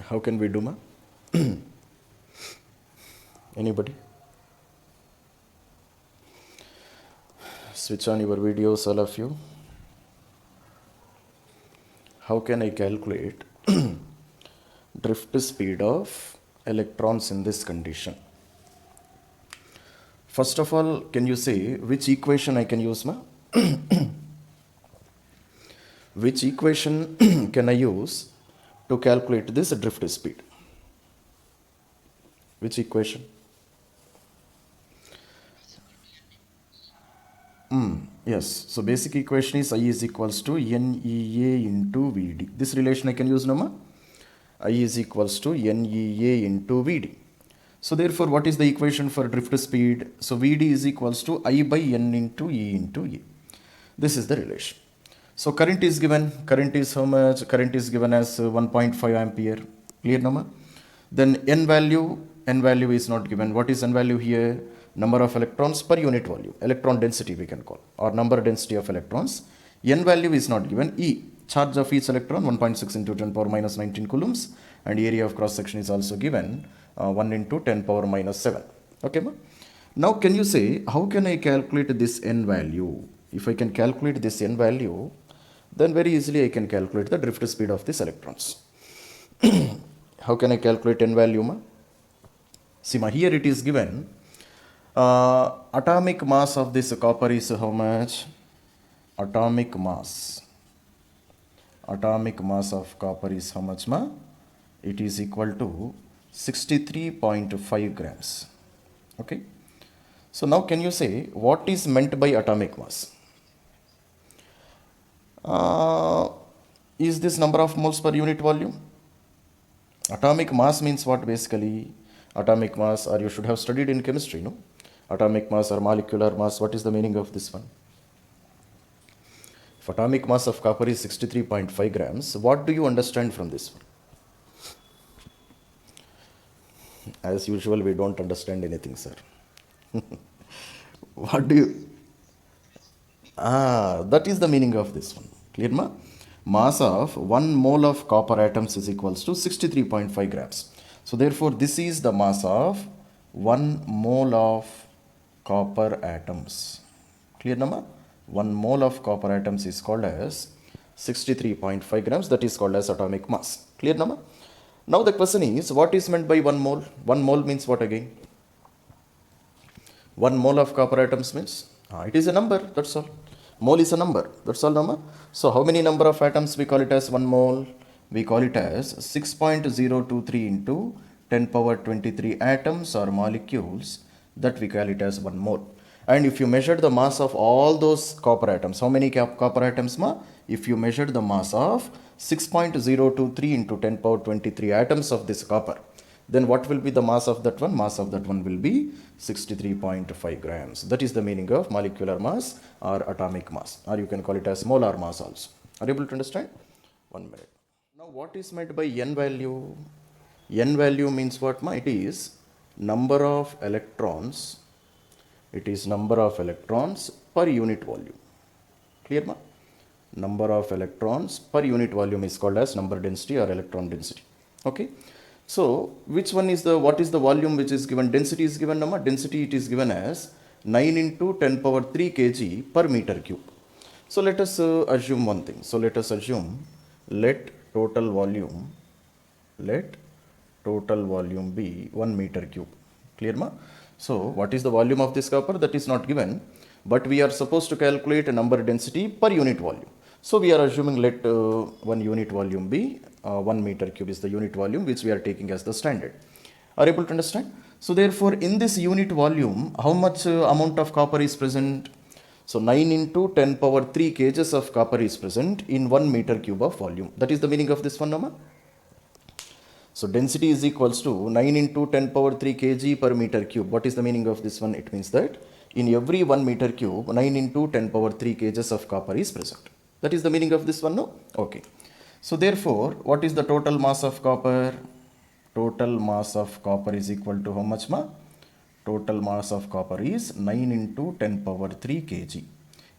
How can we do ma? Anybody? Switch on your videos, all of you. How can I calculate drift speed of electrons in this condition? First of all, can you say which equation I can use ma? Which equation can I use to calculate this drift speed? Which equation? Yes, so basic equation is I is equals to NEA into VD. This relation I can use no ma? I is equals to NEA into VD. So therefore, what is the equation for drift speed? So VD is equals to I by N into E into E. This is the relation. So current is given. Current is how much? Current is given as 1.5 ampere. Clear no ma? Then N value is not given. What is N value here? Number of electrons per unit volume. Electron density we can call, or number density of electrons. N value is not given. E, charge of each electron 1.6 into 10 power minus 19 coulombs, and area of cross section is also given 1 into 10 power minus 7. Okay ma? Now can you say how can I calculate this N value? If I can calculate this N value, then very easily I can calculate the drift speed of these electrons. How can I calculate N value ma? See ma, here it is given atomic mass of this copper is how much? Atomic mass of copper is how much ma? It is equal to 63.5 grams. Okay. So now can you say what is meant by atomic mass? Is this number of moles per unit volume? Atomic mass means what basically? Atomic mass, or you should have studied in chemistry, no? Atomic mass or molecular mass, what is the meaning of this one? If atomic mass of copper is 63.5 grams, what do you understand from this one? As usual, we don't understand anything, sir. What do you... that is the meaning of this one. Clear ma? Mass of 1 mole of copper atoms is equals to 63.5 grams. So therefore, this is the mass of 1 mole of copper atoms. Clear nama? 1 mole of copper atoms is called as 63.5 grams. That is called as atomic mass. Clear nama? Now the question is, what is meant by 1 mole? 1 mole means what again? 1 mole of copper atoms means? It is a number, that's all. Mole is a number, that's all nama. So how many number of atoms we call it as 1 mole? We call it as 6.023 into 10 power 23 atoms or molecules, that we call it as 1 mole. And if you measured the mass of all those copper atoms, how many copper atoms ma? If you measured the mass of 6.023 into 10 power 23 atoms of this copper, then what will be the mass of that one? Mass of that one will be 63.5 grams. That is the meaning of molecular mass or atomic mass, or you can call it as molar mass also. Are you able to understand? 1 minute. Now what is meant by n value? N value means what ma? It is number of electrons. It is number of electrons per unit volume. Clear ma? Number of electrons per unit volume is called as number density or electron density. Okay. So which one is what is the volume which is given? Density is given, nama? Density it is given as 9 into 10 power 3 kg per meter cube. So let us assume one thing. So let us assume, let total volume be 1 meter cube. Clear ma? So what is the volume of this copper? That is not given, but we are supposed to calculate a number density per unit volume. So we are assuming let one unit volume be 1 meter cube is the unit volume which we are taking as the standard. Are you able to understand? So therefore in this unit volume, how much amount of copper is present? So 9 into 10 power 3 kgs of copper is present in 1 meter cube of volume. That is the meaning of this one, Nama. So density is equals to 9 into 10 power 3 kg per meter cube. What is the meaning of this one? It means that in every 1 meter cube, 9 into 10 power 3 kgs of copper is present. That is the meaning of this one, no? Okay. So therefore, what is the total mass of copper? Total mass of copper is equal to how much ma? Total mass of copper is 9 into 10 power 3 kg.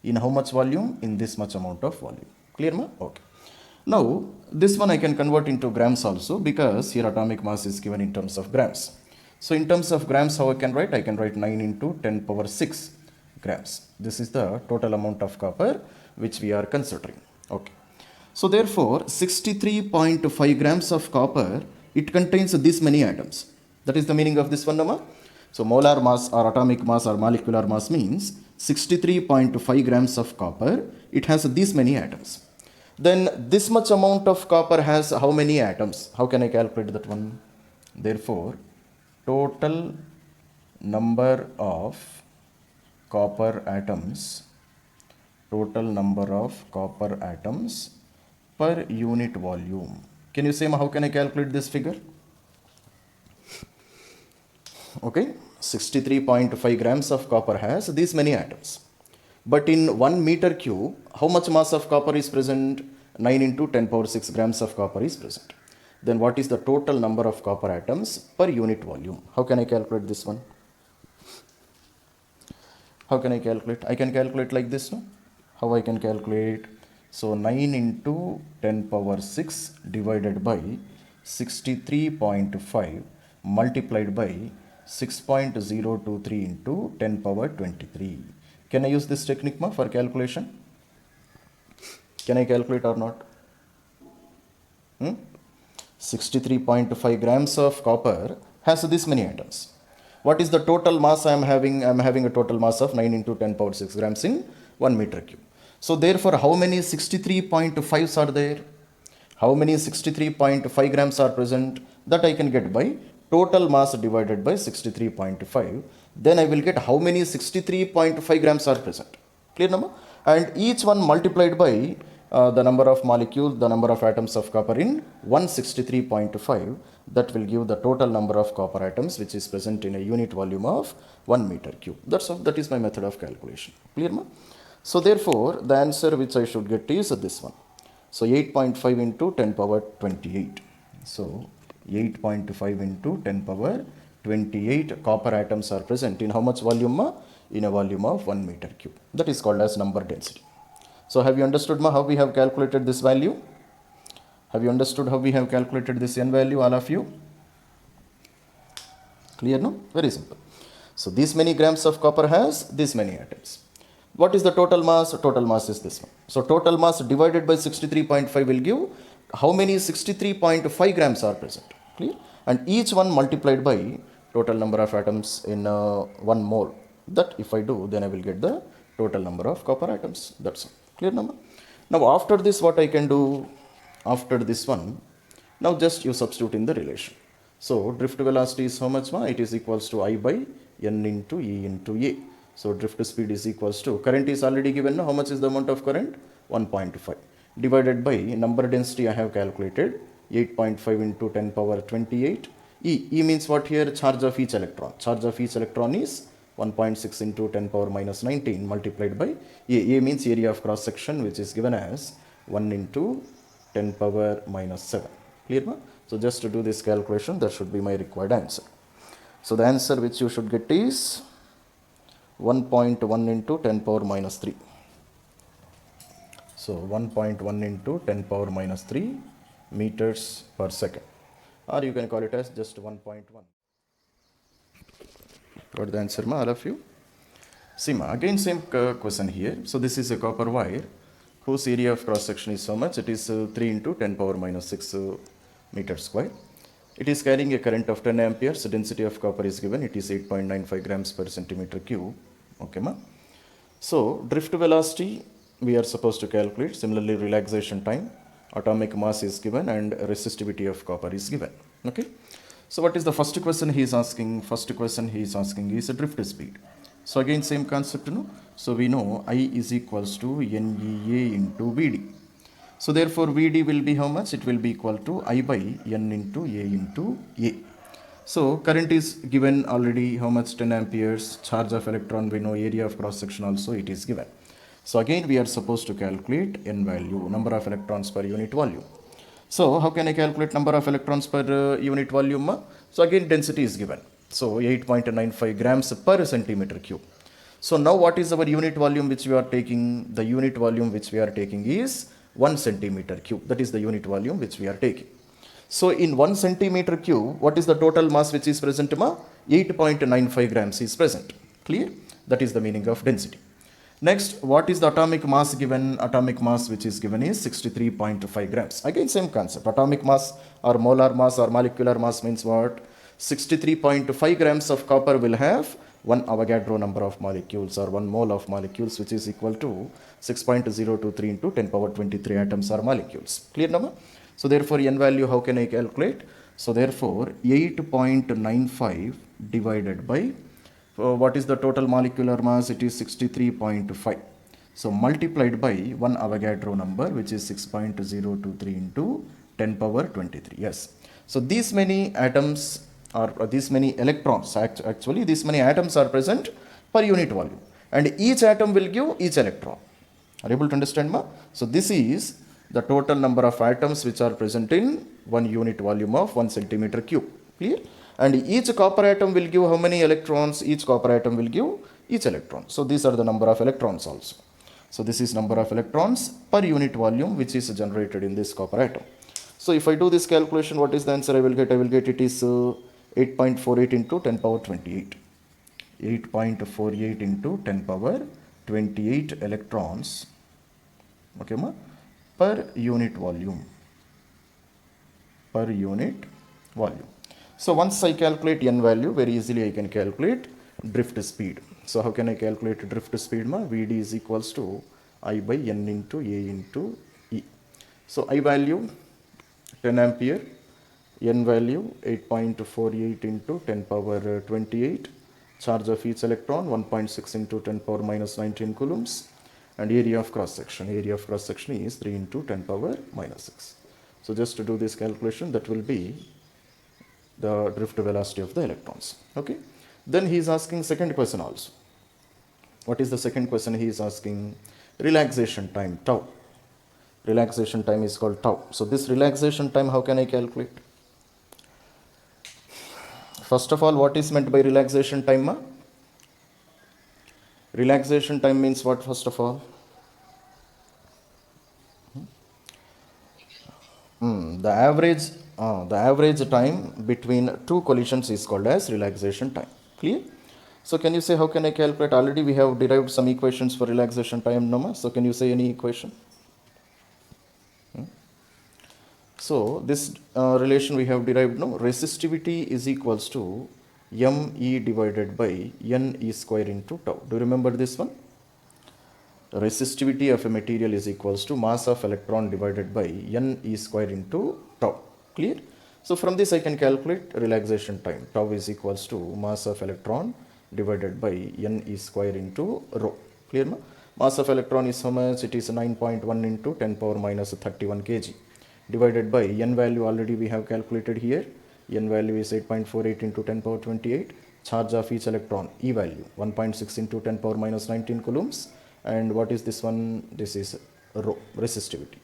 In how much volume? In this much amount of volume. Clear ma? Okay. Now, this one I can convert into grams also, because here atomic mass is given in terms of grams. So in terms of grams, how I can write? I can write 9 into 10 power 6 grams. This is the total amount of copper which we are considering. Okay. So therefore 63.5 grams of copper, it contains this many atoms. That is the meaning of this one, Nama. So molar mass or atomic mass or molecular mass means 63.5 grams of copper, it has these many atoms. Then this much amount of copper has how many atoms? How can I calculate that one? Therefore total number of copper atoms per unit volume. Can you say how can I calculate this figure? Okay, 63.5 grams of copper has these many atoms. But in 1 meter cube, how much mass of copper is present? 9 into 10 power 6 grams of copper is present. Then what is the total number of copper atoms per unit volume? How can I calculate this one? How can I calculate? I can calculate like this, no? How I can calculate? So 9 into 10 power 6 divided by 63.5 multiplied by 6.023 into 10 power 23. Can I use this technique ma for calculation? Can I calculate or not? 63.5 grams of copper has this many atoms. What is the total mass I am having? I am having a total mass of 9 into 10 power 6 grams in 1 meter cube. So therefore, how many 63.5s are there? How many 63.5 grams are present? That I can get by total mass divided by 63.5. Then I will get how many 63.5 grams are present. Clear number? And each one multiplied by the number of molecules, the number of atoms of copper in 163.5. That will give the total number of copper atoms which is present in a unit volume of 1 meter cube. That is my method of calculation. Clear ma? So therefore, the answer which I should get is this one. So 8.5 into 10 power 28. So 8.5 into 10 power 28 copper atoms are present in how much volume ma? In a volume of 1 meter cube. That is called as number density. So have you understood ma how we have calculated this value? Have you understood how we have calculated this n value, all of you? Clear, no? Very simple. So these many grams of copper has this many atoms. What is the total mass? Total mass is this one. So total mass divided by 63.5 will give how many 63.5 grams are present. Clear? And each one multiplied by total number of atoms in 1 mole. That if I do, then I will get the total number of copper atoms. That's all. Clear number? Now after this, what I can do? After this one, now just you substitute in the relation. So drift velocity is how much ma? It is equals to I by n into E into A. So drift speed is equals to, current is already given. How much is the amount of current? 1.5 divided by number density I have calculated, 8.5 into 10 power 28. E means what here? Charge of each electron. Charge of each electron is 1.6 into 10 power minus 19 multiplied by A. A means area of cross section, which is given as 1 into 10 power minus 7. Clear? Ma? So just to do this calculation, that should be my required answer. So the answer which you should get is 1.1 into 10 power minus 3. So 1.1 into 10 power minus 3 meters per second. Or you can call it as just 1.1. Got the answer, ma, all of you? See, ma, again same question here. So this is a copper wire whose area of cross section is so much. It is 3 into 10 power minus 6 meters square. It is carrying a current of 10 amperes. The density of copper is given. It is 8.95 grams per centimeter cube. Okay, ma. So drift velocity we are supposed to calculate. Similarly, relaxation time, atomic mass is given, and resistivity of copper is given. Okay. So what is the first question he is asking? First question he is asking is a drift speed. So again same concept, no? So we know I is equals to NEA into VD. So therefore VD will be how much? It will be equal to I by N into A into A. So current is given already, how much? 10 amperes. Charge of electron we know, area of cross section also it is given. So again we are supposed to calculate N value, number of electrons per unit volume. So how can I calculate number of electrons per unit volume? So again density is given. So 8.95 grams per centimeter cube. So now what is our unit volume which we are taking? The unit volume which we are taking is 1 centimeter cube. That is the unit volume which we are taking. So in 1 centimeter cube, what is the total mass which is present, ma? 8.95 grams is present. Clear? That is the meaning of density. Next, what is the atomic mass given? Atomic mass which is given is 63.5 grams. Again same concept. Atomic mass or molar mass or molecular mass means what? 63.5 grams of copper will have 1 Avogadro number of molecules or 1 mole of molecules, which is equal to 6.023 into 10 power 23 atoms or molecules. Clear, number? So therefore N value how can I calculate? So therefore 8.95 divided by what is the total molecular mass? It is 63.5. So multiplied by 1 Avogadro number, which is 6.023 into 10 power 23. Yes. So these many atoms or these many electrons, actually these many atoms are present per unit volume, and each atom will give each electron. Are you able to understand, ma? So this is the total number of atoms which are present in 1 unit volume of 1 centimeter cube. Clear? And each copper atom will give how many electrons? Each copper atom will give each electron. So these are the number of electrons also. So this is number of electrons per unit volume which is generated in this copper atom. So if I do this calculation, what is the answer I will get? I will get it is 8.48 into 10 power 28. 8.48 into 10 power 28 electrons, okay, ma, per unit volume. Per unit volume. So once I calculate N value, very easily I can calculate drift speed. So how can I calculate drift speed, ma? Vd is equals to I by N into A into E. So I value 10 ampere, N value 8.48 into 10 power 28, charge of each electron 1.6 into 10 power minus 19 coulombs, and area of cross section. Area of cross section is 3 into 10 power minus 6. So just to do this calculation, that will be the drift velocity of the electrons. Okay. Then he is asking second question also. What is the second question he is asking? Relaxation time, tau. Relaxation time is called tau. So this relaxation time, how can I calculate? First of all, what is meant by relaxation time, ma? Relaxation time means what, first of all? The average time between two collisions is called as relaxation time. Clear? So can you say how can I calculate? Already we have derived some equations for relaxation time, no, ma? So can you say any equation? So this relation we have derived, no? Resistivity is equals to ME divided by NE square into tau. Do you remember this one? Resistivity of a material is equals to mass of electron divided by NE square into tau. Clear? So from this I can calculate relaxation time. Tau is equals to mass of electron divided by n e square into rho. Clear na? Mass of electron is how much? It is 9.1 into 10 power minus 31 kg divided by n value already we have calculated here. N value is 8.48 into 10 power 28. Charge of each electron E value 1.6 into 10 power minus 19 coulombs. And what is this one? This is rho, resistivity.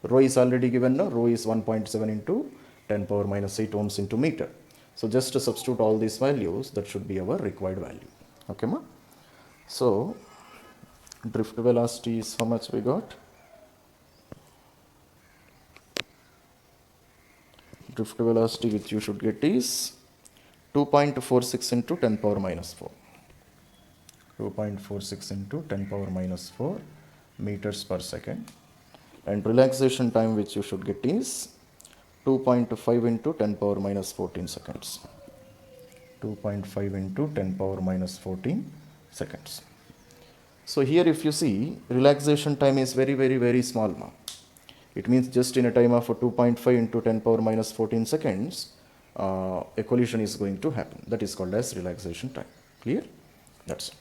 Rho is already given now. Rho is 1.7 into 10 power minus 8 ohms into meter. So just to substitute all these values, that should be our required value. Okay, ma? So drift velocity is how much we got? Drift velocity which you should get is 2.46 into 10 power minus 4. 2.46 into 10 power minus 4 meters per second. And relaxation time which you should get is 2.5 into 10 power minus 14 seconds. 2.5 into 10 power minus 14 seconds. So here if you see, relaxation time is very, very, very small now. It means just in a time of 2.5 into 10 power minus 14 seconds, a collision is going to happen. That is called as relaxation time. Clear? That's it.